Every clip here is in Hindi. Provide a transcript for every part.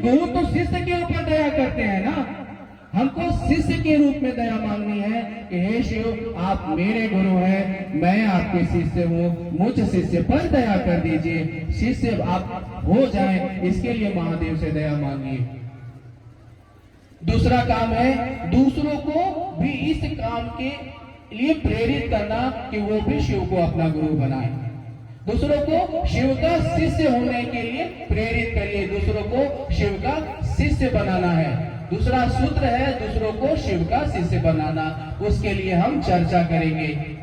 गुरु तो शिष्य के ऊपर दया करते हैं ना, हमको शिष्य के रूप में दया मांगनी है कि हे शिव, आप मेरे गुरु हैं, मैं आपके शिष्य हूँ, मुझ शिष्य पर दया कर दीजिए, शिष्य आप हो जाएं, इसके लिए महादेव से दया मांगिए। दूसरा काम है दूसरों को भी इस काम के लिए प्रेरित करना कि वो भी शिव को अपना गुरु बनाए। दूसरों को शिव का शिष्य होने के लिए प्रेरित करिए, दूसरों को शिव का शिष्य बनाना है। दूसरा सूत्र है दूसरों को शिव का शिष्य बनाना, उसके लिए हम चर्चा करेंगे,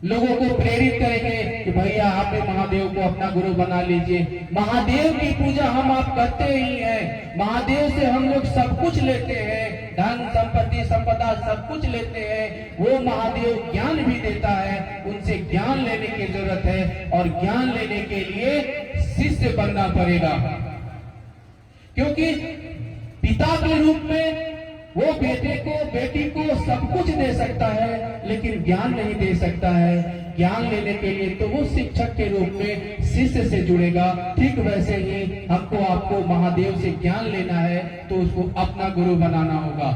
लोगों को प्रेरित करेंगे कि भैया आप भी महादेव को अपना गुरु बना लीजिए। महादेव की पूजा हम आप करते ही हैं, महादेव से हम लोग सब कुछ लेते हैं, धन संपत्ति संपदा सब कुछ लेते हैं। वो महादेव ज्ञान भी देता है, उनसे ज्ञान लेने की जरूरत है और ज्ञान लेने के लिए शिष्य बनना पड़ेगा, क्योंकि पिता के रूप में वो बेटे को बेटी को सब कुछ दे सकता है लेकिन ज्ञान नहीं दे सकता है। ज्ञान लेने के लिए तो वो शिक्षक के रूप में शिष्य से जुड़ेगा। ठीक वैसे ही हमको आपको महादेव से ज्ञान लेना है तो उसको अपना गुरु बनाना होगा,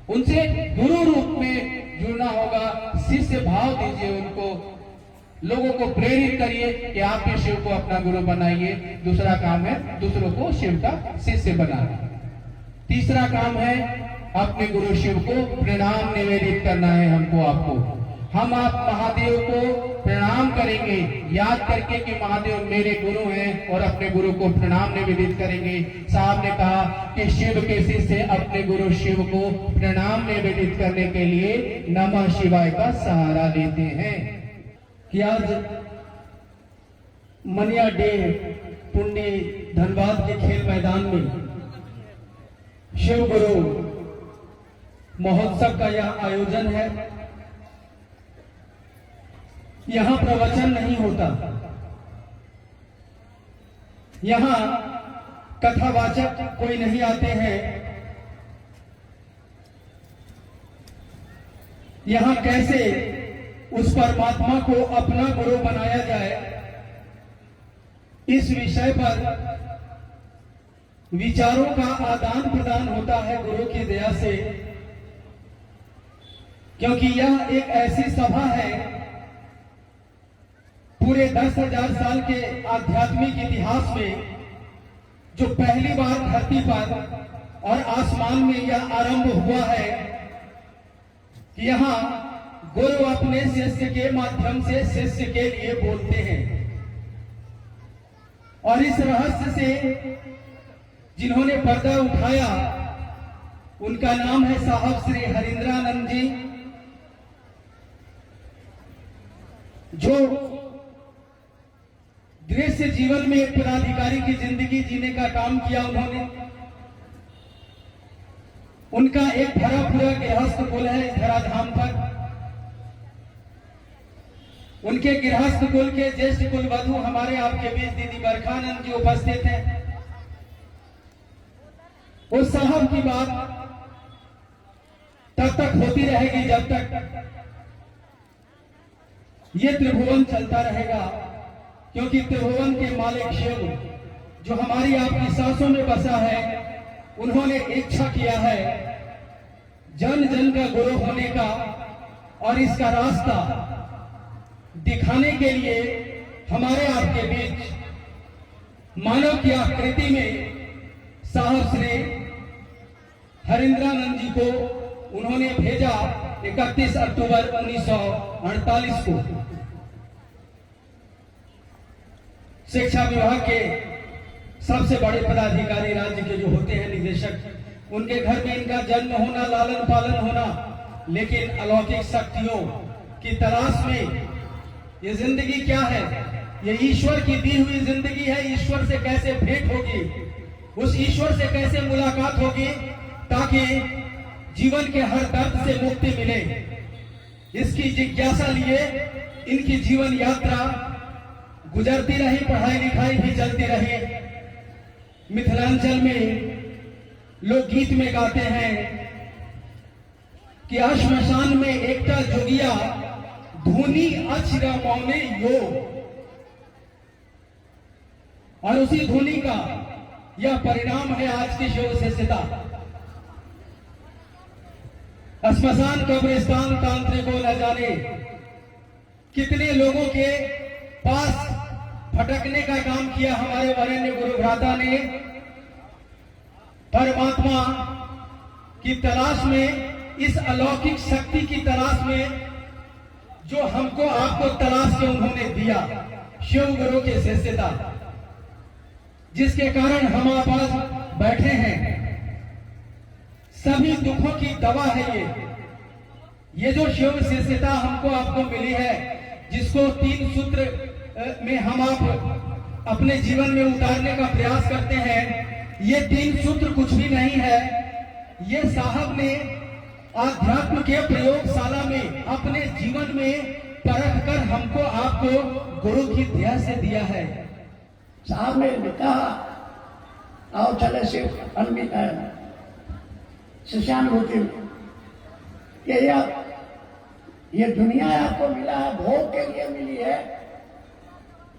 उनसे गुरु रूप में जुड़ना होगा। शिष्य भाव दीजिए उनको, लोगों को प्रेरित करिए कि आप भी शिव को अपना गुरु बनाइए। दूसरा काम है दूसरों को शिव का शिष्य बनाना। तीसरा काम है अपने गुरु शिव को प्रणाम निवेदित करना है हमको आपको। हम आप महादेव को प्रणाम करेंगे याद करके कि महादेव मेरे गुरु हैं और अपने गुरु को प्रणाम निवेदित करेंगे। साहब ने कहा कि शिव के शिष्य अपने गुरु शिव को प्रणाम निवेदित करने के लिए नमः शिवाय का सहारा लेते हैं। कि आज मनिया डे पुण्य धनबाद के खेल मैदान में शिव गुरु महोत्सव का यह आयोजन है। यहां प्रवचन नहीं होता, यहां कथावाचक कोई नहीं आते हैं। यहां कैसे उस परमात्मा को अपना गुरु बनाया जाए, इस विषय पर विचारों का आदान प्रदान होता है गुरु की दया से, क्योंकि यह एक ऐसी सभा है पूरे 10,000 साल के आध्यात्मिक इतिहास में जो पहली बार धरती पर और आसमान में यह आरंभ हुआ है कि यहां गुरु अपने शिष्य के माध्यम से शिष्य के लिए बोलते हैं। और इस रहस्य से जिन्होंने पर्दा उठाया उनका नाम है साहब श्री हरिंद्रानंद जी, जो दृश्य जीवन में एक पदाधिकारी की जिंदगी जीने का काम किया उन्होंने। उनका एक भरा पूरा गृहस्थ कुल है इस धराधाम पर। उनके गृहस्थ कुल के ज्येष्ठ कुल वधु हमारे आपके बीच दीदी बरखानंद जी उपस्थित हैं। उस साहब की बात तब तक होती रहेगी जब तक ये त्रिभुवन चलता रहेगा, क्योंकि त्रिभुवन के मालिक शिव जो हमारी आपकी सांसों में बसा है, उन्होंने इच्छा किया है जन जन का गुरु होने का और इसका रास्ता दिखाने के लिए हमारे आपके बीच मानव की आकृति में साहब श्री हरिंद्रानंद जी को उन्होंने भेजा 31 अक्टूबर 1948 को। शिक्षा विभाग के सबसे बड़े पदाधिकारी राज्य के जो होते हैं निदेशक, उनके घर में इनका जन्म होना, लालन पालन होना, लेकिन अलौकिक शक्तियों की तलाश में ये जिंदगी क्या है, ये ईश्वर की दी हुई जिंदगी है। ईश्वर से कैसे भेंट होगी, उस ईश्वर से कैसे मुलाकात होगी ताकि जीवन के हर दर्द से मुक्ति मिले, इसकी जिज्ञासा लिए इनकी जीवन यात्रा गुजरती रही, पढ़ाई लिखाई भी चलती रही। मिथिलांचल में लोग गीत में गाते हैं कि श्मशान में एकता जोगिया धुनी अक्षरा मौने योग, और उसी धुनी का यह परिणाम है आज की शोध शिष्यता। श्मशान कब्रिस्तान तांत्रिकों न जाने कितने लोगों के पास भटकने का काम किया हमारे वरेण्य गुरु भ्राता ने। परमात्मा की तलाश में, इस अलौकिक शक्ति की तलाश में जो हमको आपको तलाश के उन्होंने दिया, शिव गुरु के शिष्यता, जिसके कारण हम आप आज बैठे हैं। सभी दुखों की दवा है ये जो शिव शिष्यता हमको आपको मिली है, जिसको 3 सूत्र में हम आप अपने जीवन में उतारने का प्रयास करते हैं। ये 3 सूत्र कुछ भी नहीं है, ये साहब ने आध्यात्म के प्रयोगशाला में अपने जीवन में परख कर हमको आपको गुरु की दया से दिया है। साहब ने कहा आओ चले शिव शिष्यानुभूति में, ये दुनिया आपको मिला है, भोग के लिए मिली है,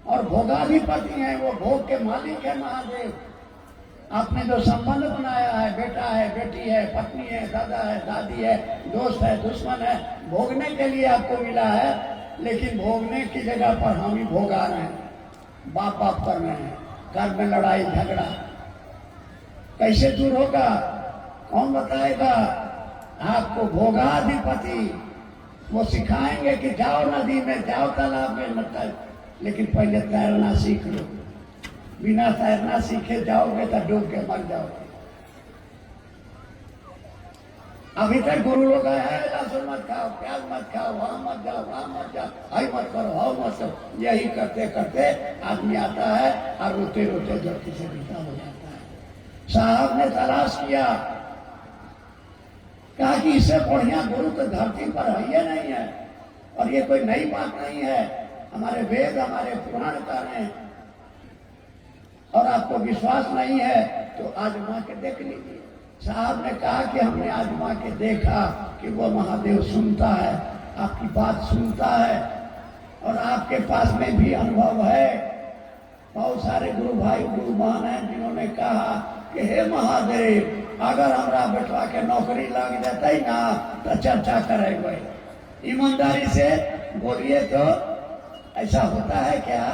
और भोगाधिपति हैं, वो भोग के मालिक है महादेव। आपने जो संबंध बनाया है, बेटा है, बेटी है, पत्नी है, दादा है, दादी है, दोस्त है, दुश्मन है, भोगने के लिए आपको मिला है। लेकिन भोगने की जगह पर हम ही भोगा रहे हैं, बाप बाप कर रहे हैं, घर में लड़ाई झगड़ा कैसे दूर होगा? कौन बताएगा? आपको भोगाधिपति वो सिखाएंगे कि जाओ नदी में, जाओ तालाब में, मतलब लेकिन पहले तैरना सीख लो। बिना तैरना सीखे जाओगे तो डूब के मर जाओगे। अभी तक गुरु लोग आए, लहसुन मत खाओ, प्याज मत खाओ, वहां मत जाओ, वहां मत जाओ, आई मत करो, हाउ मत करो। यही करते करते आदमी आता है और रोते रोते धरती से विदा हो जाता है। साहब ने तलाश किया, कहा कि इससे बढ़िया गुरु तो धरती पर है ही नहीं है, और ये कोई नई बात नहीं है, हमारे वेद हमारे पुराण का है। और आपको विश्वास नहीं है तो आजमा के देख लीजिए। साहब ने कहा कि हमने आजमा के देखा कि वो महादेव सुनता है, आपकी बात सुनता है, और आपके पास में भी अनुभव है। बहुत सारे गुरु भाई गुरु बहन हैं जिन्होंने कहा कि हे महादेव, अगर हमारा बेटवा के नौकरी लग जाता ही ना तो चर्चा करेंगे। ईमानदारी से बोलिए तो ऐसा होता है क्या?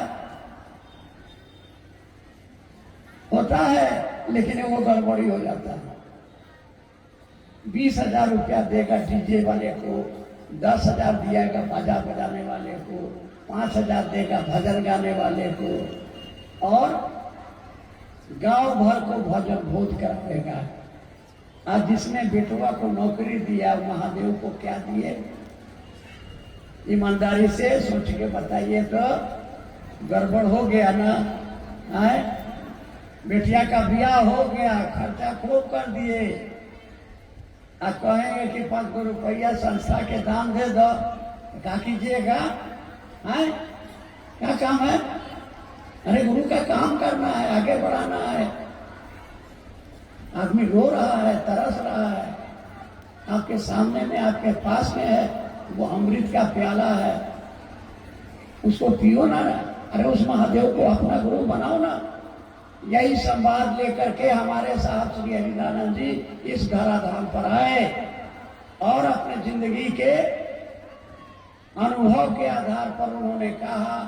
होता है, लेकिन वो गड़बड़ी हो जाता है। 20,000 रुपया देगा डीजे वाले को, 10,000 दिएगा बाजा बजाने वाले को, 5,000 देगा भजन गाने वाले को, और गांव भर को भजन भोज कर देगा। आज जिसने बेटवा को नौकरी दिया महादेव को क्या दिए? ईमानदारी से सोच के बताइए तो गड़बड़ हो गया ना? है बेटिया का ब्याह हो गया, खर्चा खूब कर दिए, आज कहेंगे कि 5 रुपया संस्था के दान दे दो, क्या कीजिएगा? है क्या काम है? अरे गुरु का काम करना है, आगे बढ़ाना है। आदमी रो रहा है, तरस रहा है, आपके सामने में आपके पास में है, वो अमृत का प्याला है, उसको पियो ना। अरे उस महादेव को अपना गुरु बनाओ ना। यही संवाद लेकर के हमारे साहब श्री हरिदानंद जी इस धराधाम पर आए, और अपने जिंदगी के अनुभव के आधार पर उन्होंने कहा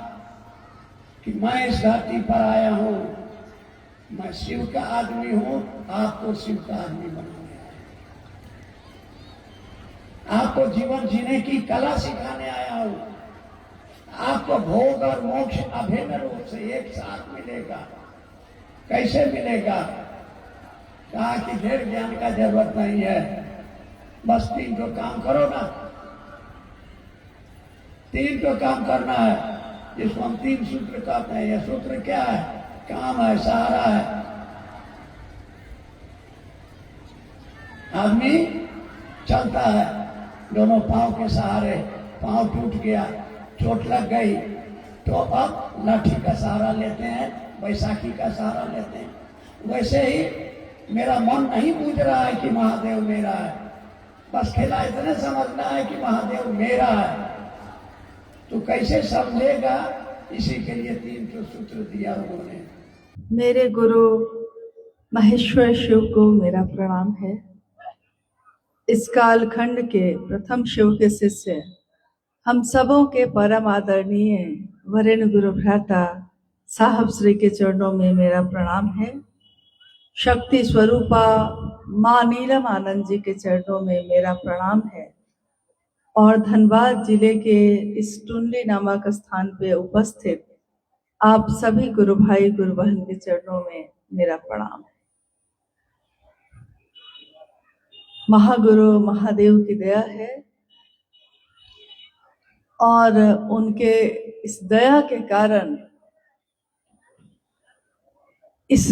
कि मैं इस धरती पर आया हूं, मैं शिव का आदमी हूं, आपको शिव का आदमी बनाने आया, आपको जीवन जीने की कला सिखाने आया हूं। आपको भोग और मोक्ष अभिन्न रूप से एक साथ मिलेगा। कैसे मिलेगा? कहा कि ढेर ज्ञान का जरूरत नहीं है, बस 3 तो काम करो ना। 3 तो काम करना है, जिसको हम 3 सूत्र कहते हैं। यह सूत्र क्या है? काम है, सहारा है। आदमी चलता है दोनों पांव के सहारे, पांव टूट गया, चोट लग गई, तो अब लाठी का सहारा लेते हैं, बैसाखी का सहारा लेते हैं। वैसे ही मेरा मन नहीं पूछ रहा है कि महादेव मेरा है, बस खेला इतने समझना है कि महादेव मेरा है। तो कैसे समझेगा? इसी के लिए 3 सूत्र दिया उन्होंने। मेरे गुरु महेश्वर शिव को मेरा प्रणाम है। इस कालखंड के प्रथम शिव के शिष्य हम सबों के परम आदरणीय वरेण्य गुरु भ्राता साहब श्री के चरणों में मेरा प्रणाम है। शक्ति स्वरूपा माँ नीलम आनंद जी के चरणों में मेरा प्रणाम है। और धनबाद जिले के इस टुंडी नामक स्थान पे उपस्थित आप सभी गुरु भाई गुरु बहन के चरणों में मेरा प्रणाम है। महागुरु महादेव की दया है और उनके इस दया के कारण इस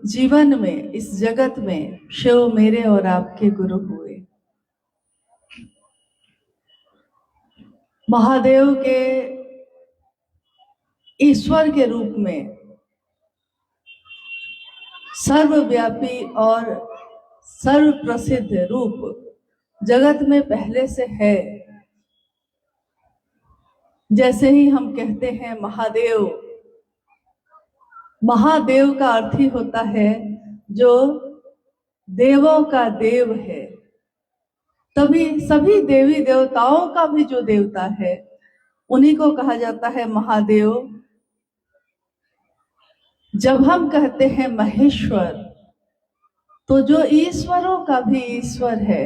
जीवन में, इस जगत में शिव मेरे और आपके गुरु हुए। महादेव के ईश्वर के रूप में सर्वव्यापी और सर्व प्रसिद्ध रूप जगत में पहले से है। जैसे ही हम कहते हैं महादेव, महादेव का अर्थ ही होता है जो देवों का देव है। तभी सभी देवी देवताओं का भी जो देवता है उन्हीं को कहा जाता है महादेव। जब हम कहते हैं महेश्वर तो जो ईश्वरों का भी ईश्वर है,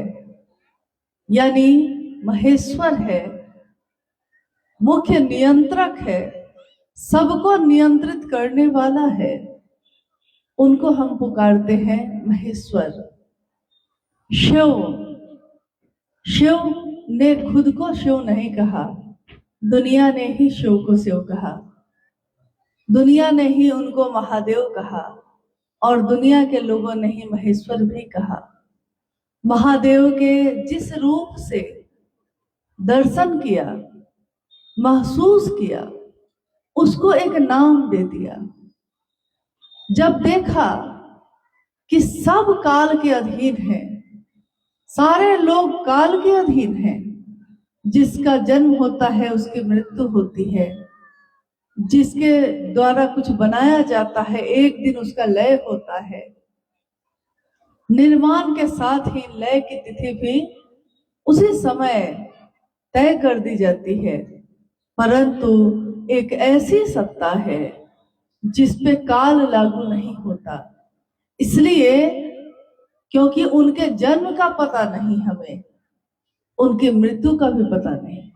यानी महेश्वर है, मुख्य नियंत्रक है, सबको नियंत्रित करने वाला है, उनको हम पुकारते हैं महेश्वर। शिव, शिव ने खुद को शिव नहीं कहा, दुनिया ने ही शिव को शिव कहा। दुनिया ने ही उनको महादेव कहा और दुनिया के लोगों ने ही महेश्वर भी कहा। महादेव के जिस रूप से दर्शन किया, महसूस किया, उसको एक नाम दे दिया। जब देखा कि सब काल के अधीन हैं, सारे लोग काल के अधीन हैं, जिसका जन्म होता है उसकी मृत्यु होती है, जिसके द्वारा कुछ बनाया जाता है एक दिन उसका लय होता है। निर्माण के साथ ही लय की तिथि भी उसी समय तय कर दी जाती है, परंतु एक ऐसी सत्ता है जिस पे काल लागू नहीं होता। इसलिए क्योंकि उनके जन्म का पता नहीं हमें, उनकी मृत्यु का भी पता नहीं,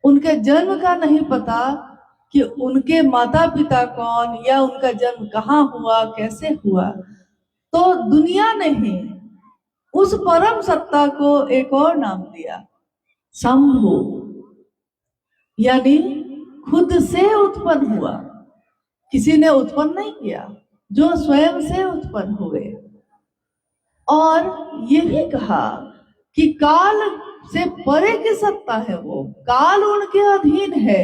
उनके जन्म का नहीं पता कि उनके माता पिता कौन या उनका जन्म कहाँ हुआ, कैसे हुआ, तो दुनिया ने ही उस परम सत्ता को एक और नाम दिया, शंभु, यानी खुद से उत्पन्न हुआ। किसी ने उत्पन्न नहीं किया, जो स्वयं से उत्पन्न हुए। और ये भी कहा कि काल से परे की सत्ता है वो, काल उनके अधीन है,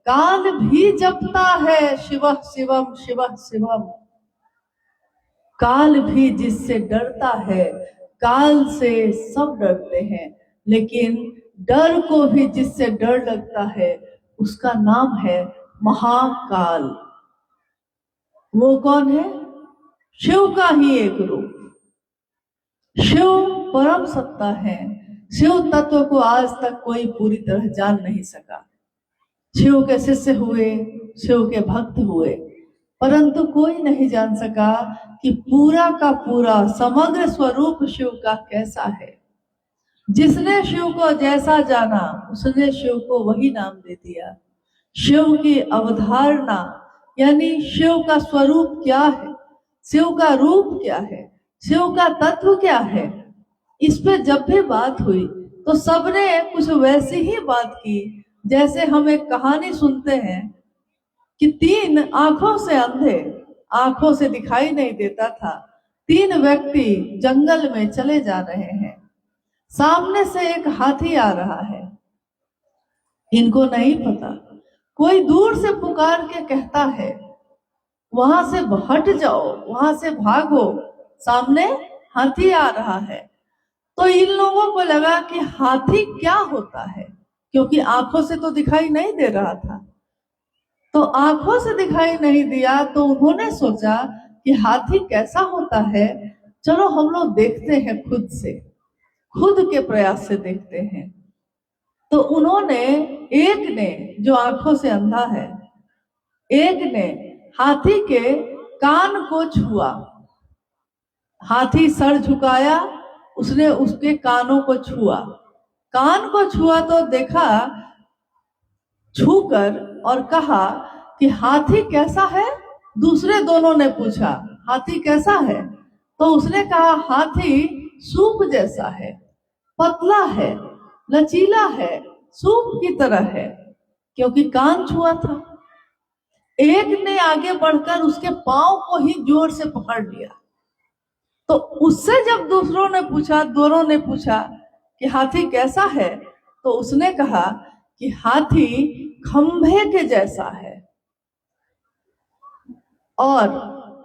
काल भी जपता है शिवः शिवम शिवः शिवम। काल भी जिससे डरता है, काल से सब डरते हैं, लेकिन डर को भी जिससे डर लगता है उसका नाम है महाकाल। वो कौन है? शिव का ही एक रूप। शिव परम सत्ता है। शिव तत्व को आज तक कोई पूरी तरह जान नहीं सका। शिव के शिष्य हुए, शिव के भक्त हुए, परंतु कोई नहीं जान सका कि पूरा का पूरा समग्र स्वरूप शिव का कैसा है। जिसने शिव को जैसा जाना उसने शिव को वही नाम दे दिया। शिव की अवधारणा यानी शिव का स्वरूप क्या है, शिव का रूप क्या है, शिव का तत्व क्या है, इस पे जब भी बात हुई तो सबने कुछ वैसी ही बात की जैसे हम एक कहानी सुनते हैं कि 3 आंखों से अंधे, आंखों से दिखाई नहीं देता था, 3 व्यक्ति जंगल में चले जा रहे हैं। सामने से एक हाथी आ रहा है, इनको नहीं पता, कोई दूर से पुकार के कहता है वहां से हट जाओ, वहां से भागो, सामने हाथी आ रहा है। तो इन लोगों को लगा कि हाथी क्या होता है, क्योंकि आंखों से तो दिखाई नहीं दे रहा था। तो आंखों से दिखाई नहीं दिया तो उन्होंने सोचा कि हाथी कैसा होता है, चलो हम लोग देखते हैं खुद से, खुद के प्रयास से देखते हैं। तो उन्होंने, एक ने जो आंखों से अंधा है, एक ने हाथी के कान को छुआ। हाथी सर झुकाया, उसने उसके कानों को छुआ। कान को छुआ तो देखा, छूकर और कहा कि हाथी कैसा है। दूसरे दोनों ने पूछा हाथी कैसा है, तो उसने कहा हाथी सूप जैसा है, पतला है, लचीला है, सूप की तरह है, क्योंकि कान छुआ था। एक ने आगे बढ़कर उसके पांव को ही जोर से पकड़ लिया। तो उससे जब दूसरों ने पूछा, दोनों ने पूछा कि हाथी कैसा है, तो उसने कहा कि हाथी खंभे के जैसा है। और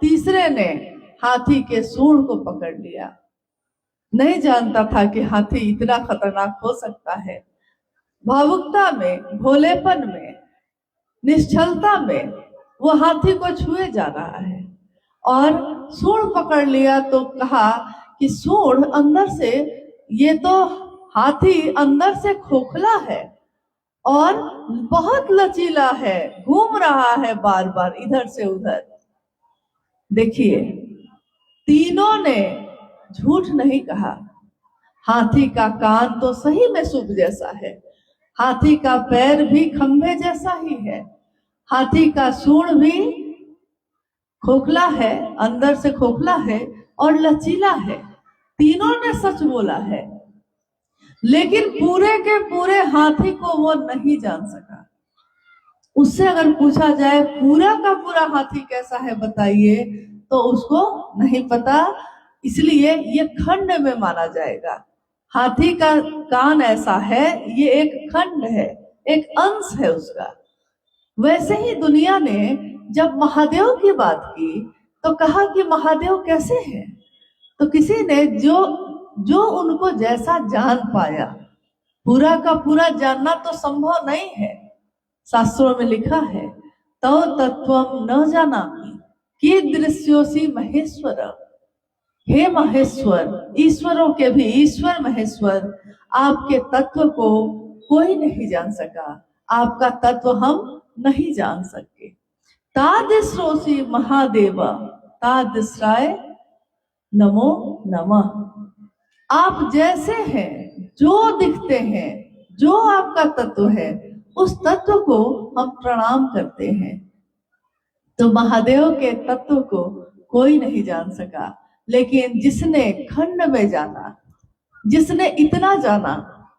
तीसरे ने हाथी के सूंड को पकड़ लिया। नहीं जानता था कि हाथी इतना खतरनाक हो सकता है। भावुकता में, भोलेपन में, निश्चलता में वो हाथी को छुए जा रहा है और सूंड पकड़ लिया। तो कहा कि सूंड अंदर से, ये तो हाथी अंदर से खोखला है और बहुत लचीला है, घूम रहा है बार बार इधर से उधर। देखिए, तीनों ने झूठ नहीं कहा। हाथी का कान तो सही में सूप जैसा है, हाथी का पैर भी खंभे जैसा ही है, हाथी का सूंड भी खोखला है, अंदर से खोखला है और लचीला है। तीनों ने सच बोला है, लेकिन पूरे के पूरे हाथी को वो नहीं जान सका। उससे अगर पूछा जाए पूरा का पूरा हाथी कैसा है बताइए, तो उसको नहीं पता। इसलिए ये खंड में माना जाएगा। हाथी का कान ऐसा है, ये एक खंड है, एक अंश है उसका। वैसे ही दुनिया ने जब महादेव की बात की तो कहा कि महादेव कैसे हैं, तो किसी ने जो उनको जैसा जान पाया, पूरा का पूरा जानना तो संभव नहीं है। शास्त्रों में लिखा है, तो तत्वम न जानामि कीदृश्योऽसि महेश्वर। हे महेश्वर, ईश्वरों के भी ईश्वर महेश्वर, आपके तत्व को कोई नहीं जान सका, आपका तत्व हम नहीं जान सके। तादृशोऽसि महादेव तादृशाय नमो नमः। आप जैसे हैं, जो दिखते हैं, जो आपका तत्व है, उस तत्व को हम प्रणाम करते हैं। तो महादेव के तत्व को कोई नहीं जान सका, लेकिन जिसने खंड में जाना, जिसने इतना जाना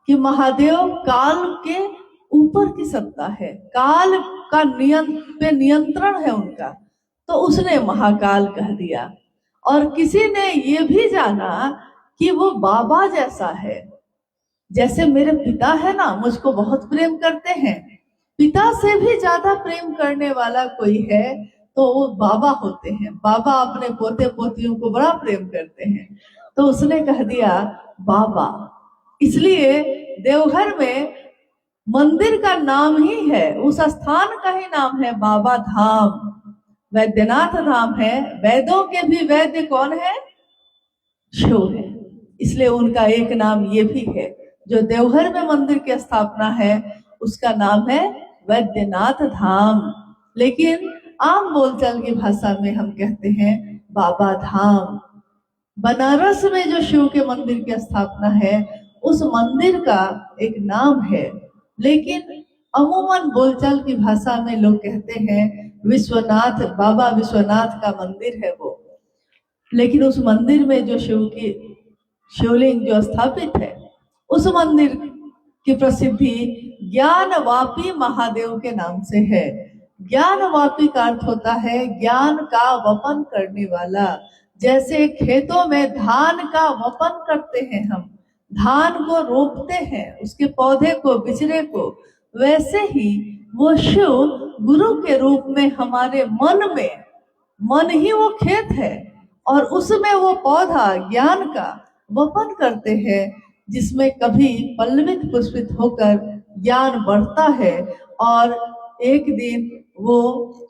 कि महादेव काल के ऊपर की सत्ता है, काल का नियंत्रण है उनका, तो उसने महाकाल कह दिया। और किसी ने ये भी जाना कि वो बाबा जैसा है। जैसे मेरे पिता है ना, मुझको बहुत प्रेम करते हैं, पिता से भी ज्यादा प्रेम करने वाला कोई है तो वो बाबा होते हैं। बाबा अपने पोते पोतियों को बड़ा प्रेम करते हैं, तो उसने कह दिया बाबा। इसलिए देवघर में मंदिर का नाम ही है, उस स्थान का ही नाम है बाबा धाम, वैद्यनाथ धाम है। वैदों के भी वैद्य कौन है? शिव है। इसलिए उनका एक नाम ये भी है। जो देवघर में मंदिर की स्थापना है उसका नाम है वैद्यनाथ धाम, लेकिन आम बोलचाल की भाषा में हम कहते हैं बाबा धाम। बनारस में जो शिव के मंदिर की स्थापना है उस मंदिर का एक नाम है, लेकिन अमूमन बोलचाल की भाषा में लोग कहते हैं विश्वनाथ, बाबा विश्वनाथ का मंदिर है वो। लेकिन उस मंदिर में जो शिव की शिवलिंग जो स्थापित है, उस मंदिर की प्रसिद्धि ज्ञानवापी महादेव के नाम से है। ज्ञानवापी का अर्थ होता है ज्ञान का वपन करने वाला। जैसे खेतों में धान का वपन करते हैं, हम धान को रोपते हैं, उसके पौधे को, बिचड़े को, वैसे ही वो शिव गुरु के रूप में हमारे मन में, मन ही वो खेत है और उसमें वो पौधा ज्ञान का वपन करते हैं, जिसमें कभी पल्लवित पुष्पित होकर ज्ञान बढ़ता है और एक दिन वो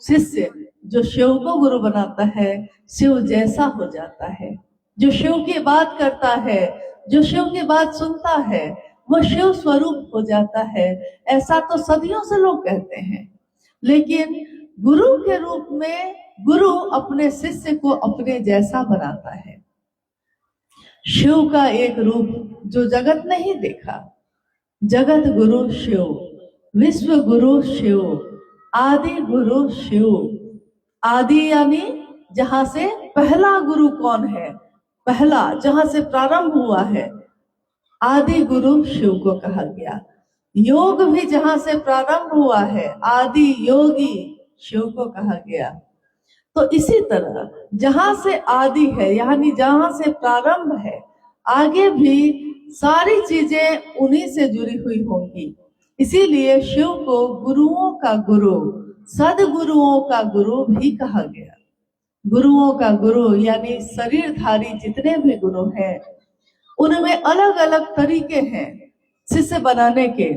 शिष्य जो शिव को गुरु बनाता है शिव जैसा हो जाता है। जो शिव की बात करता है, जो शिव की बात सुनता है, वो शिव स्वरूप हो जाता है। ऐसा तो सदियों से लोग कहते हैं। लेकिन गुरु के रूप में गुरु अपने शिष्य को अपने जैसा बनाता है। शिव का एक रूप जो जगत नहीं देखा, जगत गुरु शिव, विश्व गुरु शिव, आदि गुरु शिव। आदि यानी जहां से पहला गुरु कौन है, पहला जहां से प्रारंभ हुआ है, आदि गुरु शिव को कहा गया। योग भी जहां से प्रारंभ हुआ है, आदि योगी शिव को कहा गया। तो इसी तरह जहां से आदि है यानी जहां से प्रारंभ है, आगे भी सारी चीजें उन्हीं से जुड़ी हुई होंगी। इसीलिए शिव को गुरुओं का गुरु, सदगुरुओं का गुरु भी कहा गया। गुरुओं का गुरु यानी शरीरधारी जितने भी गुरु हैं, उनमें अलग अलग तरीके हैं शिष्य बनाने के।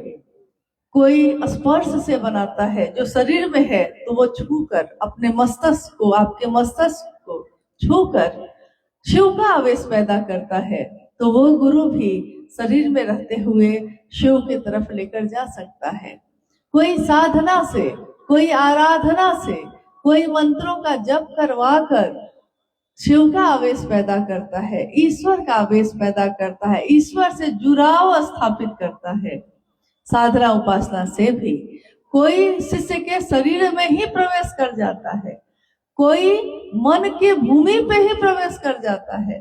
कोई स्पर्श से बनाता है, जो शरीर में है तो वो छूकर अपने मस्तिष्क को, आपके मस्तिष्क को छूकर शिव का आवेश पैदा करता है, तो वो गुरु भी शरीर में रहते हुए शिव की तरफ लेकर जा सकता है। कोई साधना से, कोई आराधना से, कोई मंत्रों का जप करवा कर शिव का आवेश पैदा करता है, ईश्वर का आवेश पैदा करता है, ईश्वर से जुड़ाव स्थापित करता है। साधना उपासना से भी कोई शिष्य के शरीर में ही प्रवेश कर जाता है, कोई मन की भूमि पे ही प्रवेश कर जाता है।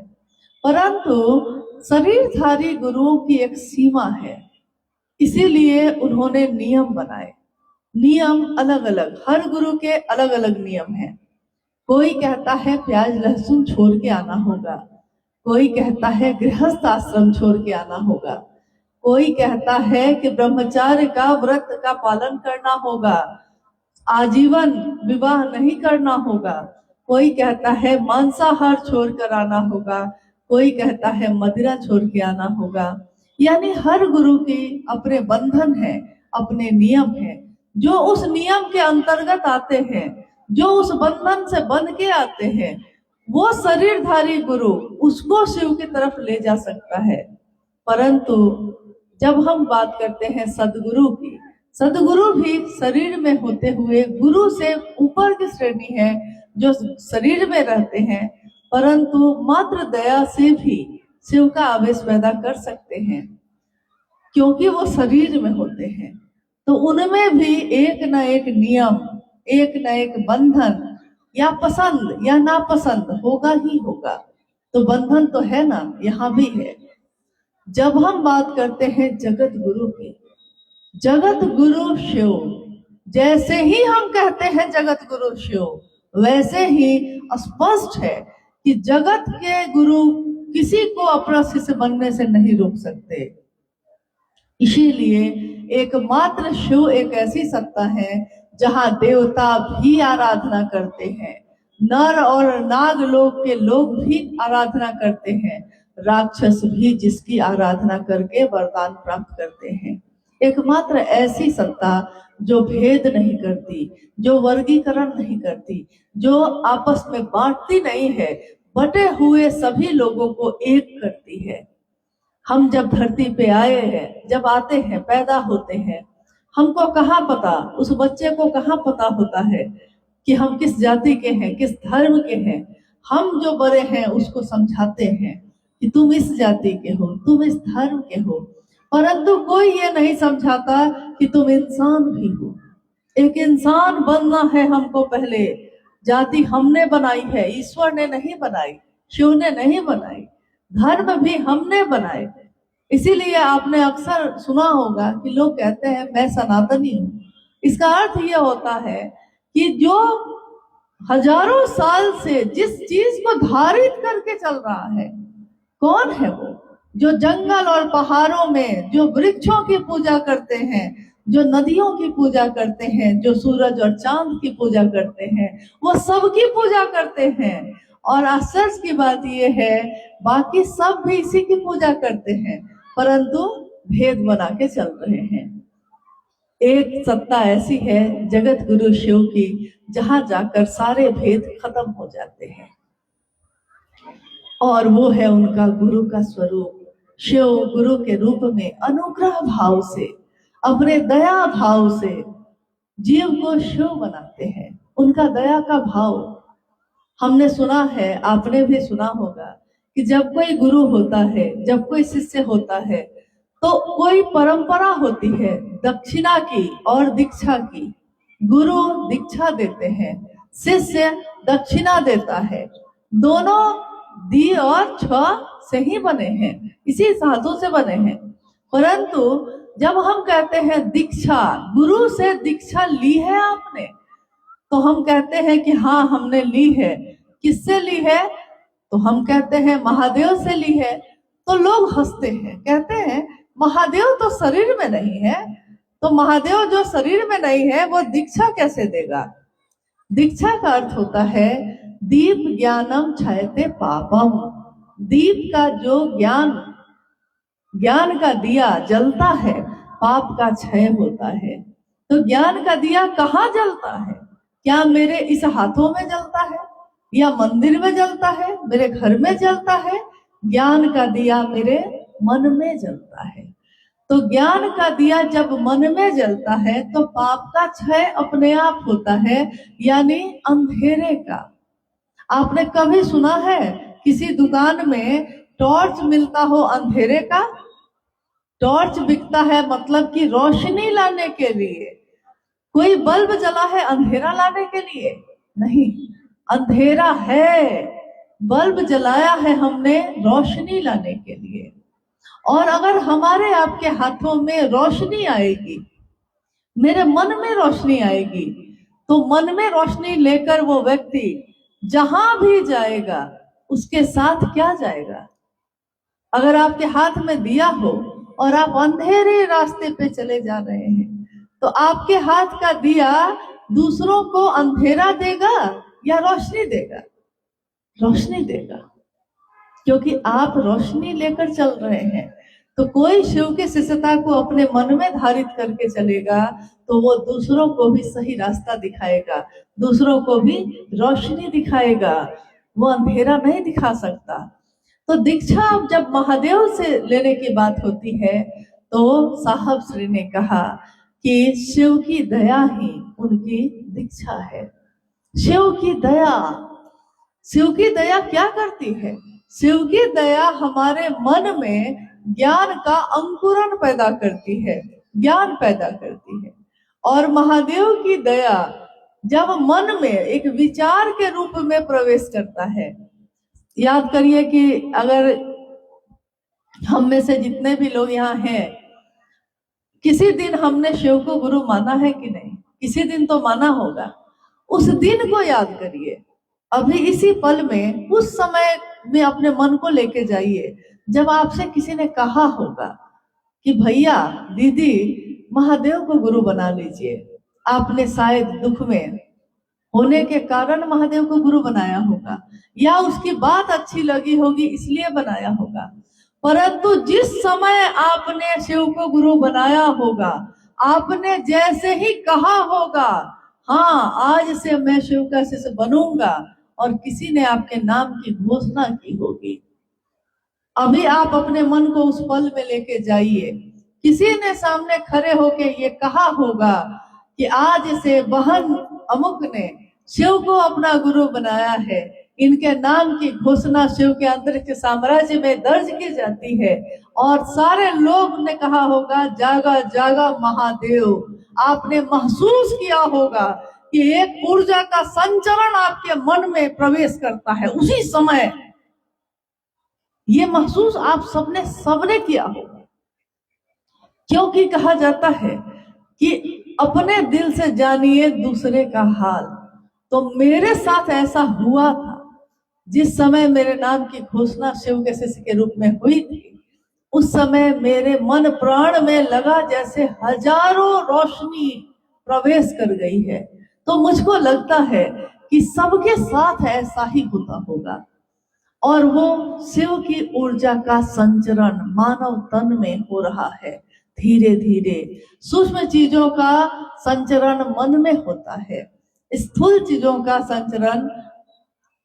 परंतु शरीरधारी गुरुओं की एक सीमा है, इसीलिए उन्होंने नियम बनाए। नियम अलग अलग, हर गुरु के अलग अलग नियम हैं। कोई कहता है प्याज लहसुन छोड़ के आना होगा, कोई कहता है गृहस्थ आश्रम छोड़ के आना होगा, कोई कहता है कि ब्रह्मचार्य का व्रत का पालन करना होगा, आजीवन विवाह नहीं करना होगा, कोई कहता है मांसाहार छोड़ कर आना होगा, कोई कहता है मदिरा छोड़ के आना होगा। यानी हर गुरु के अपने बंधन है, अपने नियम है। जो उस नियम के अंतर्गत आते हैं, जो उस बंधन से बंध के आते हैं, वो शरीरधारी गुरु उसको शिव की तरफ ले जा सकता है। परंतु जब हम बात करते हैं सदगुरु की, सदगुरु भी शरीर में होते हुए गुरु से ऊपर की श्रेणी है, जो शरीर में रहते हैं परंतु मात्र दया से भी शिव का आवेश पैदा कर सकते हैं, क्योंकि वो शरीर में होते हैं। तो उनमें भी एक न एक नियम, एक न एक बंधन, या पसंद या नापसंद होगा ही होगा। तो बंधन तो है ना, यहाँ भी है। जब हम बात करते हैं जगत गुरु की, जगत गुरु शिव, जैसे ही हम कहते हैं जगत गुरु शिव, वैसे ही स्पष्ट है कि जगत के गुरु किसी को अपना शिष्य बनने से नहीं रोक सकते। इसीलिए एकमात्र शिव एक ऐसी सत्ता है जहां देवता भी आराधना करते हैं, नर और नाग लोग के लोग भी आराधना करते हैं, राक्षस भी जिसकी आराधना करके वरदान प्राप्त करते हैं। एकमात्र ऐसी सत्ता जो भेद नहीं करती, जो वर्गीकरण नहीं करती, जो आपस में बांटती नहीं है, बटे हुए सभी लोगों को एक करती है। हम जब धरती पे आए हैं, जब आते हैं, पैदा होते हैं, हमको कहाँ पता, उस बच्चे को कहाँ पता होता है कि हम किस जाति के हैं, किस धर्म के हैं। हम जो बड़े हैं उसको समझाते हैं कि तुम इस जाति के हो, तुम इस धर्म के हो, परंतु कोई ये नहीं समझाता कि तुम इंसान भी हो। एक इंसान बनना है हमको पहले। जाति हमने बनाई है, ईश्वर ने नहीं बनाई, शिव ने नहीं बनाई, धर्म भी हमने बनाए। इसीलिए आपने अक्सर सुना होगा कि लोग कहते हैं मैं सनातनी हूँ। इसका अर्थ यह होता है कि जो हजारों साल से जिस चीज को धारित करके चल रहा है, कौन है वो? जो जंगल और पहाड़ों में जो वृक्षों की पूजा करते हैं, जो नदियों की पूजा करते हैं, जो सूरज और चांद की पूजा करते हैं, वो सबकी पूजा करते हैं। और आश्चर्य की बात यह है, बाकी सब भी इसी की पूजा करते हैं, परंतु भेद बना के चल रहे हैं। एक सत्ता ऐसी है जगत गुरु शिव की, जहां जाकर सारे भेद खत्म हो जाते हैं, और वो है उनका गुरु का स्वरूप। शिव गुरु के रूप में अनुग्रह भाव से, अपने दया भाव से जीव को शिव बनाते हैं। उनका दया का भाव, हमने सुना है, आपने भी सुना होगा कि जब कोई गुरु होता है, जब कोई शिष्य होता है, तो कोई परंपरा होती है दक्षिणा की और दीक्षा की। गुरु दीक्षा देते हैं, शिष्य दक्षिणा देता है। दोनों दी और छ से ही बने हैं, इसी धातु से बने हैं। परंतु जब हम कहते हैं दीक्षा, गुरु से दीक्षा ली है आपने, तो हम कहते हैं कि हाँ हमने ली है। किससे ली है? तो हम कहते हैं महादेव से ली है। तो लोग हंसते हैं, कहते हैं महादेव तो शरीर में नहीं है, तो महादेव जो शरीर में नहीं है वो दीक्षा कैसे देगा? दीक्षा का अर्थ होता है दीप ज्ञानम छायते पापम। दीप का जो ज्ञान का दिया जलता है, पाप का क्षय होता है। तो ज्ञान का दिया कहाँ जलता है? क्या मेरे इस हाथों में जलता है, या मंदिर में जलता है, मेरे घर में जलता है? ज्ञान का दिया मेरे मन में जलता है। तो ज्ञान का दिया जब मन में जलता है तो पाप का क्षय अपने आप होता है, यानी अंधेरे का। आपने कभी सुना है किसी दुकान में टॉर्च मिलता हो अंधेरे का? टॉर्च बिकता है मतलब कि रोशनी लाने के लिए। कोई बल्ब जला है अंधेरा लाने के लिए? नहीं, अंधेरा है, बल्ब जलाया है हमने रोशनी लाने के लिए। और अगर हमारे आपके हाथों में रोशनी आएगी, मेरे मन में रोशनी आएगी, तो मन में रोशनी लेकर वो व्यक्ति जहां भी जाएगा उसके साथ क्या जाएगा? अगर आपके हाथ में दिया हो और आप अंधेरे रास्ते पे चले जा रहे हैं, तो आपके हाथ का दिया दूसरों को अंधेरा देगा या रोशनी देगा? रोशनी देगा, क्योंकि आप रोशनी लेकर चल रहे हैं। तो कोई शिव की शिष्यता को अपने मन में धारित करके चलेगा तो वो दूसरों को भी सही रास्ता दिखाएगा, दूसरों को भी रोशनी दिखाएगा, वो अंधेरा नहीं दिखा सकता। तो दीक्षा जब महादेव से लेने की बात होती है तो साहब श्री ने कहा कि शिव की दया ही उनकी दीक्षा है। शिव की दया, शिव की दया क्या करती है? शिव की दया हमारे मन में ज्ञान का अंकुरण पैदा करती है, ज्ञान पैदा करती है। और महादेव की दया जब मन में एक विचार के रूप में प्रवेश करता है, याद करिए कि अगर हम में से जितने भी लोग यहाँ हैं, किसी दिन हमने शिव को गुरु माना है कि नहीं? किसी दिन तो माना होगा। उस दिन को याद करिए, अभी इसी पल में, उस समय में अपने मन को लेके जाइए जब आपसे किसी ने कहा होगा कि भैया दीदी महादेव को गुरु बना लीजिए। आपने शायद दुख में होने के कारण महादेव को गुरु बनाया होगा, या उसकी बात अच्छी लगी होगी इसलिए बनाया होगा। परंतु जिस समय आपने शिव को गुरु बनाया होगा, आपने जैसे ही कहा होगा हाँ आज से मैं शिव का शिष्य बनूंगा, और किसी ने आपके नाम की घोषणा की होगी, अभी आप अपने मन को उस पल में लेके जाइए। किसी ने सामने खड़े होके ये कहा होगा कि आज से बहन अमुक ने शिव को अपना गुरु बनाया है, इनके नाम की घोषणा शिव के अंतरिक्ष साम्राज्य में दर्ज की जाती है, और सारे लोग ने कहा होगा जागा जागा महादेव। आपने महसूस किया होगा कि एक ऊर्जा का संचरण आपके मन में प्रवेश करता है उसी समय। ये महसूस आप सबने किया होगा, क्योंकि कहा जाता है कि अपने दिल से जानिए दूसरे का हाल। तो मेरे साथ ऐसा हुआ था, जिस समय मेरे नाम की घोषणा शिव के शिष्य के रूप में हुई थी, उस समय मेरे मन प्राण में लगा जैसे हजारों रोशनी प्रवेश कर गई है। तो मुझको लगता है कि सबके साथ ऐसा ही होता होगा, और वो शिव की ऊर्जा का संचरण मानव तन में हो रहा है, धीरे धीरे। सूक्ष्म चीजों का संचरण मन में होता है, स्थूल चीजों का संचरण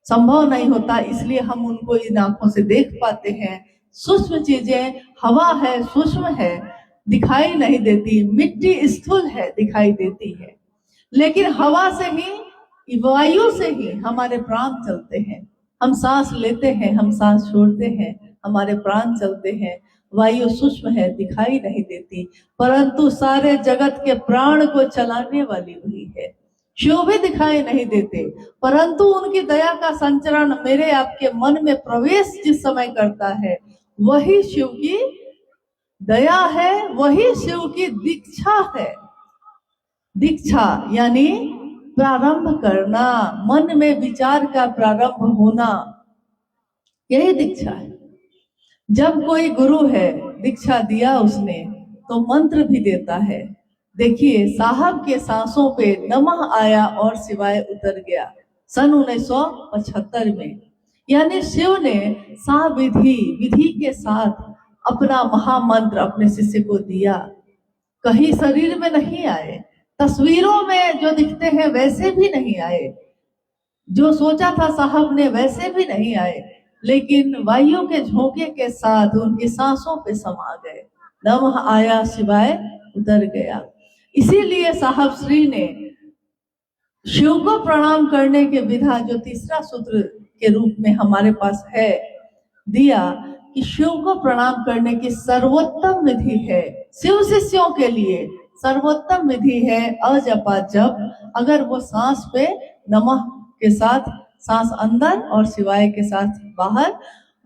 संभव नहीं होता, इसलिए हम उनको इन आंखों से देख पाते हैं। सूक्ष्म चीजें, हवा है सूक्ष्म है, दिखाई नहीं देती, मिट्टी स्थूल है, दिखाई देती है, लेकिन हवा से ही, वायु से ही हमारे प्राण चलते हैं। हम सांस लेते हैं, हम सांस छोड़ते हैं, हमारे प्राण चलते हैं। वायु सूक्ष्म है, दिखाई नहीं देती, परंतु सारे जगत के प्राण को चलाने वाली वही है। शिव भी दिखाई नहीं देते, परंतु उनकी दया का संचरण मेरे आपके मन में प्रवेश जिस समय करता है, वही शिव की दया है, वही शिव की दीक्षा है। दीक्षा यानी प्रारंभ करना, मन में विचार का प्रारंभ होना, यही दीक्षा है। जब कोई गुरु है, दीक्षा दिया उसने, तो मंत्र भी देता है। देखिए, साहब के सांसों पे नमः आया और शिवाय उतर गया सन 1975 में। यानी शिव ने विधि के साथ अपना महामंत्र अपने शिष्य को दिया। कहीं शरीर में नहीं आए, तस्वीरों में जो दिखते हैं वैसे भी नहीं आए, जो सोचा था साहब ने वैसे भी नहीं आए, लेकिन वायु के झोंके के साथ उनकी सांसों पे समा गए। नमः आया शिवाय उतर गया। इसीलिए साहब श्री ने शिव को प्रणाम करने के विधा जो तीसरा सूत्र के रूप में हमारे पास है दिया, कि शिव को प्रणाम करने की सर्वोत्तम विधि है, शिव शिष्यों के लिए सर्वोत्तम विधि है अजपा जप। अगर वो सांस पे नमः के साथ सांस अंदर और शिवाय के साथ बाहर,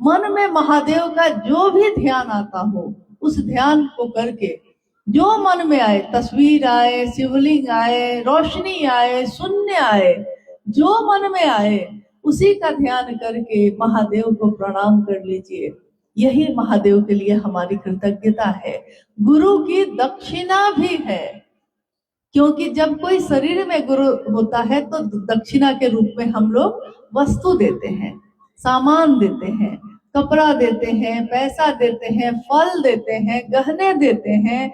मन में महादेव का जो भी ध्यान आता हो उस ध्यान को करके, जो मन में आए, तस्वीर आए, शिवलिंग आए, रोशनी आए, शून्य आए, जो मन में आए उसी का ध्यान करके महादेव को प्रणाम कर लीजिए। यही महादेव के लिए हमारी कृतज्ञता है। गुरु की दक्षिणा भी है, क्योंकि जब कोई शरीर में गुरु होता है तो दक्षिणा के रूप में हम लोग वस्तु देते हैं, सामान देते हैं, कपड़ा देते हैं, पैसा देते हैं, फल देते हैं, गहने देते हैं,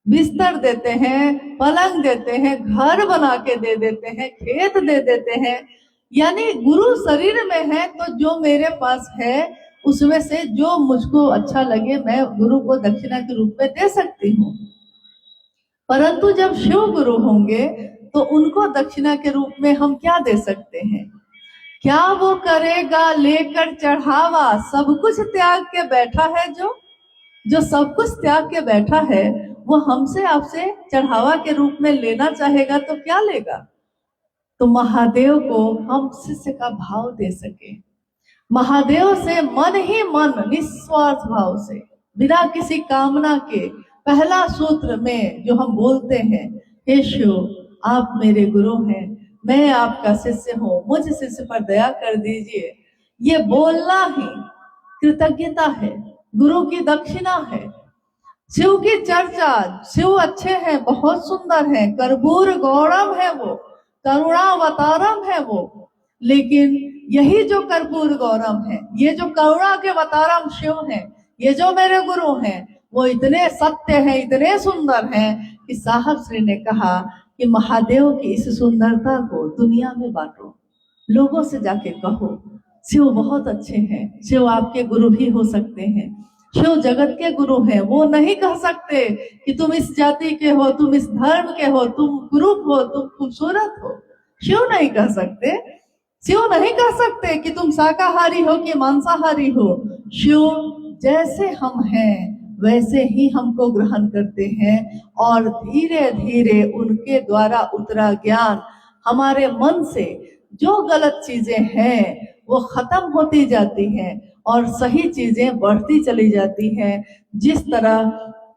बिस्तर देते हैं, पलंग देते हैं, घर बना के दे देते हैं, खेत दे देते हैं। यानी गुरु शरीर में है तो जो मेरे पास है उसमें से जो मुझको अच्छा लगे मैं गुरु को दक्षिणा के रूप में दे सकती हूँ। परंतु जब शिव गुरु होंगे तो उनको दक्षिणा के रूप में हम क्या दे सकते हैं? क्या वो करेगा लेकर चढ़ावा, सब कुछ त्याग के बैठा है, जो सब कुछ त्याग के बैठा है वो हमसे आपसे चढ़ावा के रूप में लेना चाहेगा तो क्या लेगा? तो महादेव को हम शिष्य का भाव दे सके, महादेव से मन ही मन निस्वार्थ भाव से, बिना किसी कामना के, पहला सूत्र में जो हम बोलते हैं, हे शिव आप मेरे गुरु हैं, मैं आपका शिष्य हूँ, मुझ शिष्य पर दया कर दीजिए, ये बोलना ही कृतज्ञता है, गुरु की दक्षिणा है। शिव की चर्चा, शिव अच्छे हैं, बहुत सुंदर हैं, कर्पूर गौरम है वो, करुणावतारम है वो, लेकिन यही जो कर्पूर गौरम है, ये जो करुणा के अवतारम शिव हैं, ये जो मेरे गुरु हैं, वो इतने सत्य हैं, इतने सुंदर हैं कि साहब श्री ने कहा कि महादेव की इस सुंदरता को दुनिया में बांटो, लोगों से जाके कहो शिव बहुत अच्छे हैं, शिव आपके गुरु भी हो सकते हैं, शिव जगत के गुरु हैं। वो नहीं कह सकते कि तुम इस जाति के हो, तुम इस धर्म के हो, तुम कुरूप हो, तुम खूबसूरत हो, शिव नहीं कह सकते। शिव नहीं कह सकते कि तुम शाकाहारी हो कि मांसाहारी हो। शिव जैसे हम हैं वैसे ही हमको ग्रहण करते हैं और धीरे धीरे उनके द्वारा उतरा ज्ञान हमारे मन से जो गलत चीजें हैं वो खत्म होती जाती हैं और सही चीजें बढ़ती चली जाती हैं। जिस तरह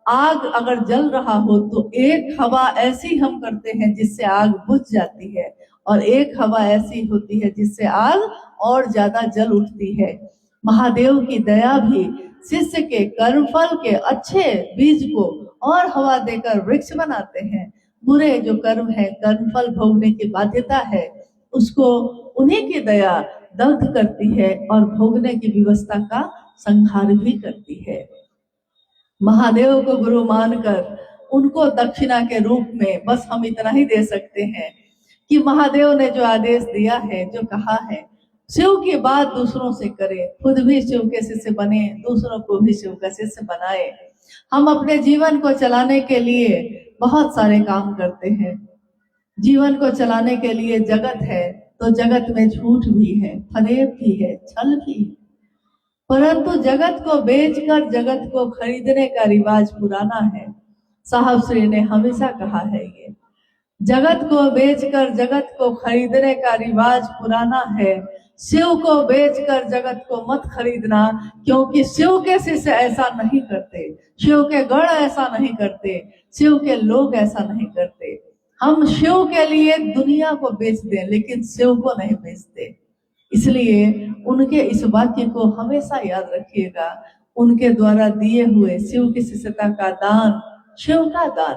आग अगर जल रहा हो तो एक हवा ऐसी हम करते हैं जिससे आग बुझ जाती है और एक हवा ऐसी होती है जिससे आग और ज्यादा जल उठती है। महादेव की दया भी शिष्य के कर्मफल के अच्छे बीज को और हवा देकर वृक्ष बनाते हैं। बुरे जो कर्म है, कर्मफल भोगने की बाध्यता है, उसको उन्हीं की दया दग्ध करती है और भोगने की व्यवस्था का संहार भी करती है। महादेव को गुरु मानकर उनको दक्षिणा के रूप में बस हम इतना ही दे सकते हैं कि महादेव ने जो आदेश दिया है, जो कहा है, शिव की बात दूसरों से करें, खुद भी शिव के शिष्य बने, दूसरों को भी शिव का शिष्य बनाए। हम अपने जीवन को चलाने के लिए बहुत सारे काम करते हैं। जीवन को चलाने के लिए जगत है, तो जगत में झूठ भी है, फरेब भी है, छल भी है। परंतु जगत को बेचकर जगत को खरीदने का रिवाज पुराना है। साहब श्री ने हमेशा कहा है, ये जगत को बेचकर जगत को खरीदने का रिवाज पुराना है। शिव को बेचकर जगत को मत खरीदना, क्योंकि शिव के शिष्य ऐसा नहीं करते, शिव के गण ऐसा नहीं करते, शिव के लोग ऐसा नहीं करते। हम शिव के लिए दुनिया को बेच दें, लेकिन शिव को नहीं बेचते। इसलिए उनके इस वाक्य को हमेशा याद रखिएगा। उनके द्वारा दिए हुए शिव की शिष्यता का दान शिव का दान,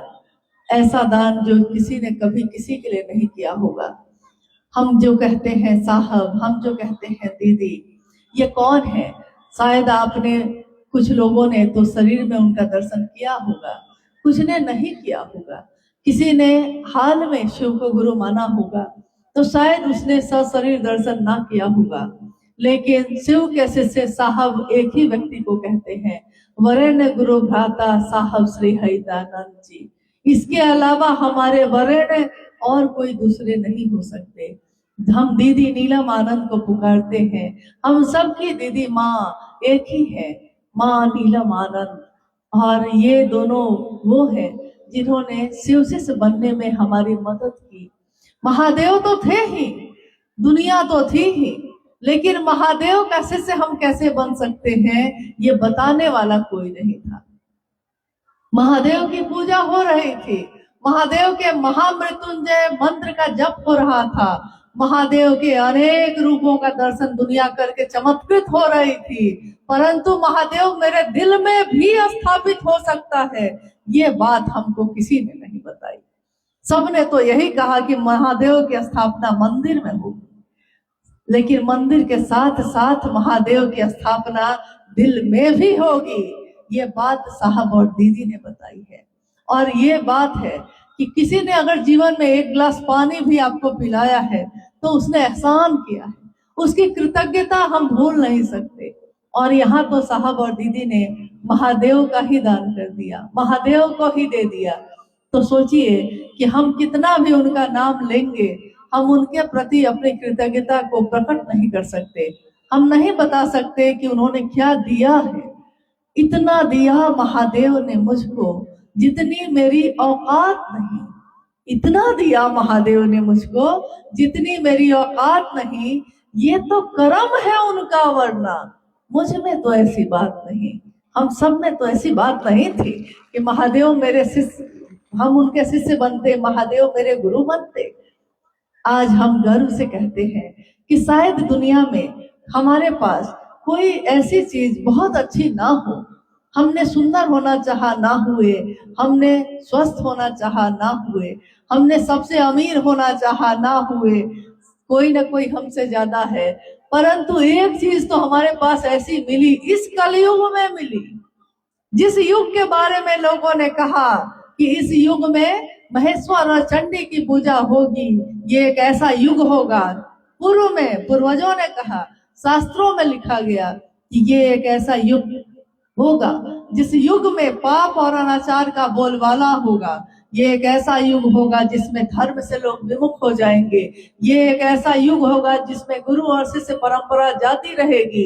ऐसा दान जो किसी ने कभी किसी के लिए नहीं किया होगा। हम जो कहते हैं साहब, हम जो कहते हैं दीदी, ये कौन है? शायद आपने, कुछ लोगों ने तो शरीर में उनका दर्शन किया होगा, कुछ ने नहीं किया होगा। किसी ने हाल में शिव को गुरु माना होगा, तो शायद उसने सशरीर दर्शन ना किया होगा। लेकिन शिव के शिष्य साहब एक ही व्यक्ति को कहते हैं, वरेण्य गुरु भ्राता साहब श्री हरिदानंद जी। इसके अलावा हमारे वरेण्य और कोई दूसरे नहीं हो सकते। हम दीदी नीलम आनंद को पुकारते हैं। हम सबकी दीदी माँ एक ही है, माँ नीलम आनंद। और ये दोनों वो हैं जिन्होंने शिव शिष्य बनने में हमारी मदद की। महादेव तो थे ही, दुनिया तो थी ही, लेकिन महादेव का शिष्य हम कैसे बन सकते हैं, ये बताने वाला कोई नहीं था। महादेव की पूजा हो रही थी, महादेव के महामृत्युंजय मंत्र का जप हो रहा था, महादेव के अनेक रूपों का दर्शन दुनिया करके चमत्कृत हो रही थी। परंतु महादेव मेरे दिल में भी स्थापित हो सकता है, ये बात हमको किसी ने नहीं बताई। सबने तो यही कहा कि महादेव की स्थापना मंदिर में होगी, लेकिन मंदिर के साथ साथ महादेव की स्थापना दिल में भी होगी। ये बात साहब और दीदी ने बताई है। और ये बात है कि किसी ने अगर जीवन में एक गिलास पानी भी आपको पिलाया है तो उसने एहसान किया है, उसकी कृतज्ञता हम भूल नहीं सकते। और यहाँ तो साहब और दीदी ने महादेव का ही दान कर दिया, महादेव को ही दे दिया। तो सोचिए कि हम कितना भी उनका नाम लेंगे, हम उनके प्रति अपनी कृतज्ञता को प्रकट नहीं कर सकते। हम नहीं बता सकते कि उन्होंने क्या दिया है। इतना दिया महादेव ने मुझको जितनी मेरी औकात नहीं, इतना दिया महादेव ने मुझको जितनी मेरी औकात नहीं। ये तो कर्म है उनका, वरना मुझ में तो ऐसी बात नहीं, हम सब में तो ऐसी बात नहीं थी कि महादेव मेरे शिष्य, हम उनके शिष्य बनते, महादेव मेरे गुरु बनते। आज हम गर्व से कहते हैं कि शायद दुनिया में हमारे पास कोई ऐसी चीज बहुत अच्छी ना हो। हमने सुंदर होना चाहा, ना हुए, हमने स्वस्थ होना चाहा, ना हुए, हमने सबसे अमीर होना चाहा, ना हुए, कोई ना कोई हमसे ज्यादा है। परंतु एक चीज तो हमारे पास ऐसी मिली, इस कलयुग में मिली, जिस युग के बारे में लोगों ने कहा कि इस युग में महेश्वर और चंडी की पूजा होगी, ये एक ऐसा युग होगा। पूर्व में पूर्वजों ने कहा, शास्त्रों में लिखा गया कि ये एक ऐसा युग होगा जिस युग में पाप और अनाचार का बोलबाला होगा। ये एक ऐसा युग होगा जिसमें धर्म से लोग विमुख हो जाएंगे। ये एक ऐसा युग होगा जिसमें गुरु और शिष्य परंपरा जाती रहेगी।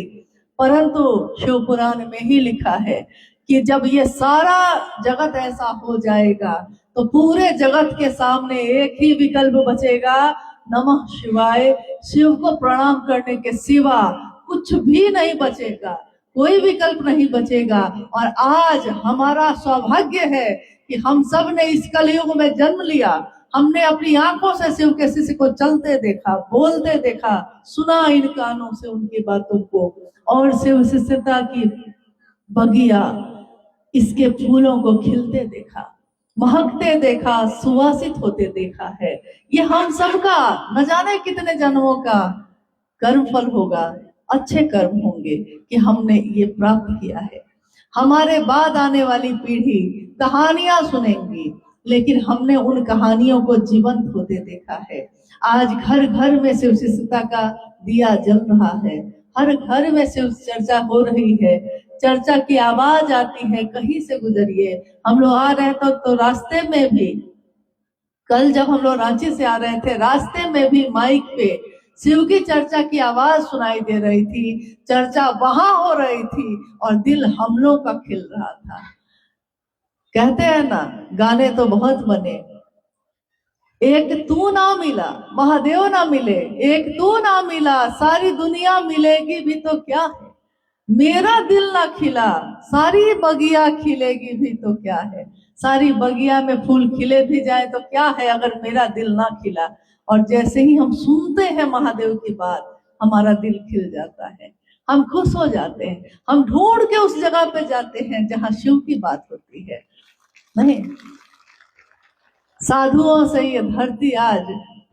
परंतु शिव पुराण में ही लिखा है कि जब ये सारा जगत ऐसा हो जाएगा तो पूरे जगत के सामने एक ही विकल्प बचेगा, नमः शिवाय। शिव को प्रणाम करने के सिवा कुछ भी नहीं बचेगा, कोई विकल्प नहीं बचेगा। और आज हमारा सौभाग्य है कि हम सब ने इस कलयुग में जन्म लिया। हमने अपनी आंखों से शिव के शिष्य को चलते देखा, बोलते देखा, सुना इन कानों से उनकी बातों को, और शिव शिष्यता की बगिया, इसके फूलों को खिलते देखा, महकते देखा, सुवासित होते देखा है। ये हम सबका न जाने कितने जन्मों का कर्म फल होगा, अच्छे कर्म होंगे कि हमने ये प्राप्त किया है। हमारे बाद आने वाली पीढ़ी कहानियां सुनेंगी, लेकिन हमने उन कहानियों को जीवंत होते देखा है। आज घर घर में शिव शिष्यता का दिया जल रहा है, हर घर में शिव चर्चा हो रही है, चर्चा की आवाज आती है, कहीं से गुजरिए। हम लोग आ रहे तो रास्ते में भी, कल जब हम लोग रांची से आ रहे थे, रास्ते में भी माइक पे शिव की चर्चा की आवाज सुनाई दे रही थी, चर्चा वहां हो रही थी और दिल हम लोग का खिल रहा था। कहते हैं ना, गाने तो बहुत बने, एक तू ना मिला महादेव ना मिले, एक तू ना मिला सारी दुनिया मिलेगी भी तो क्या है, मेरा दिल ना खिला सारी बगिया खिलेगी भी तो क्या है। सारी बगिया में फूल खिले भी जाए तो क्या है अगर मेरा दिल ना खिला। और जैसे ही हम सुनते हैं महादेव की बात, हमारा दिल खिल जाता है, हम खुश हो जाते हैं, हम ढूंढ के उस जगह पे जाते हैं जहां शिव की बात होती है। नहीं, साधुओं से ये धरती आज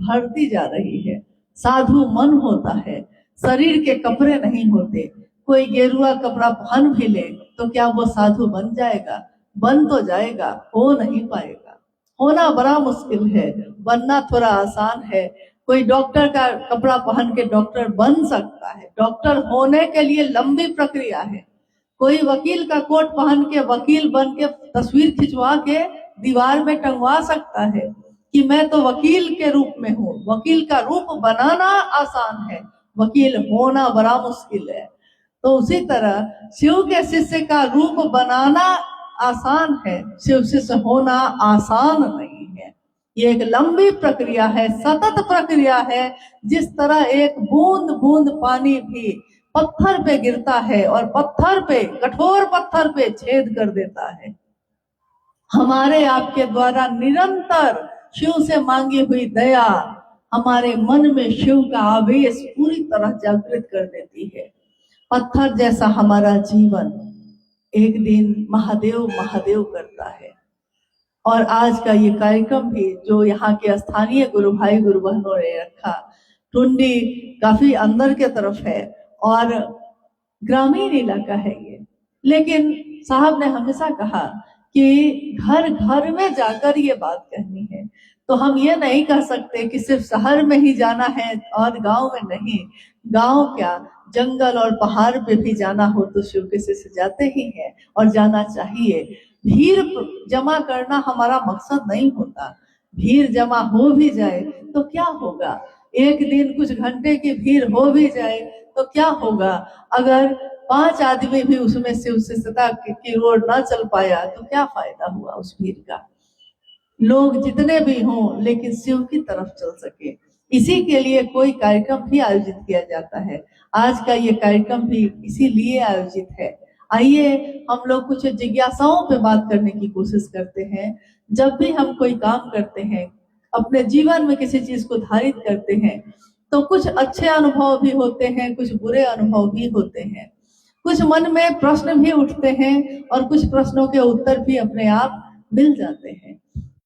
भरती जा रही है। साधु मन होता है, शरीर के कपड़े नहीं होते। कोई गेरुआ कपड़ा पहन भी ले तो क्या वो साधु बन जाएगा? बन तो जाएगा, हो नहीं पाएगा। होना बड़ा मुश्किल है, बनना थोड़ा आसान है। कोई डॉक्टर का कपड़ा पहन के डॉक्टर बन सकता है, डॉक्टर होने के लिए लंबी प्रक्रिया है। कोई वकील का कोट पहन के वकील बन के तस्वीर खिंचवा के दीवार में टंगवा सकता है कि मैं तो वकील के रूप में हूँ। वकील का रूप बनाना आसान है, वकील होना बड़ा मुश्किल है। तो उसी तरह शिव के शिष्य का रूप बनाना आसान है, शिव शिष्य होना आसान नहीं है। ये एक लंबी प्रक्रिया है, सतत प्रक्रिया है। जिस तरह एक बूंद बूंद पानी भी पत्थर पे गिरता है और पत्थर पे, कठोर पत्थर पे छेद कर देता है, हमारे आपके द्वारा निरंतर शिव से मांगी हुई दया हमारे मन में शिव का आवेश पूरी तरह जागृत कर देती है। पत्थर जैसा हमारा जीवन एक दिन महादेव महादेव करता है। और आज का ये कार्यक्रम भी जो यहाँ के स्थानीय गुरु भाई गुरु बहनों ने रखा, टुंडी काफी अंदर के तरफ है और ग्रामीण इलाका है ये, लेकिन साहब ने हमेशा कहा कि घर घर में जाकर ये बात कहनी है। तो हम ये नहीं कह सकते कि सिर्फ शहर में ही जाना है और गांव में नहीं। गांव क्या, जंगल और पहाड़ पे भी जाना हो तो शिव के शिष्य जाते ही हैं और जाना चाहिए। भीड़ जमा करना हमारा मकसद नहीं होता। भीड़ जमा हो भी जाए तो क्या होगा, एक दिन कुछ घंटे की भीड़ हो भी जाए तो क्या होगा। अगर 5 आदमी भी उसमें शिव शिष्यता की ओर ना चल पाया तो क्या फायदा हुआ उस भीड़ का। लोग जितने भी हों लेकिन शिव की तरफ चल सके, इसी के लिए कोई कार्यक्रम भी आयोजित किया जाता है। आज का ये कार्यक्रम भी इसीलिए आयोजित है। आइए हम लोग कुछ जिज्ञासाओं पे बात करने की कोशिश करते हैं। जब भी हम कोई काम करते हैं, अपने जीवन में किसी चीज को धारित करते हैं, तो कुछ अच्छे अनुभव भी होते हैं, कुछ बुरे अनुभव भी होते हैं, कुछ मन में प्रश्न भी उठते हैं और कुछ प्रश्नों के उत्तर भी अपने आप मिल जाते हैं।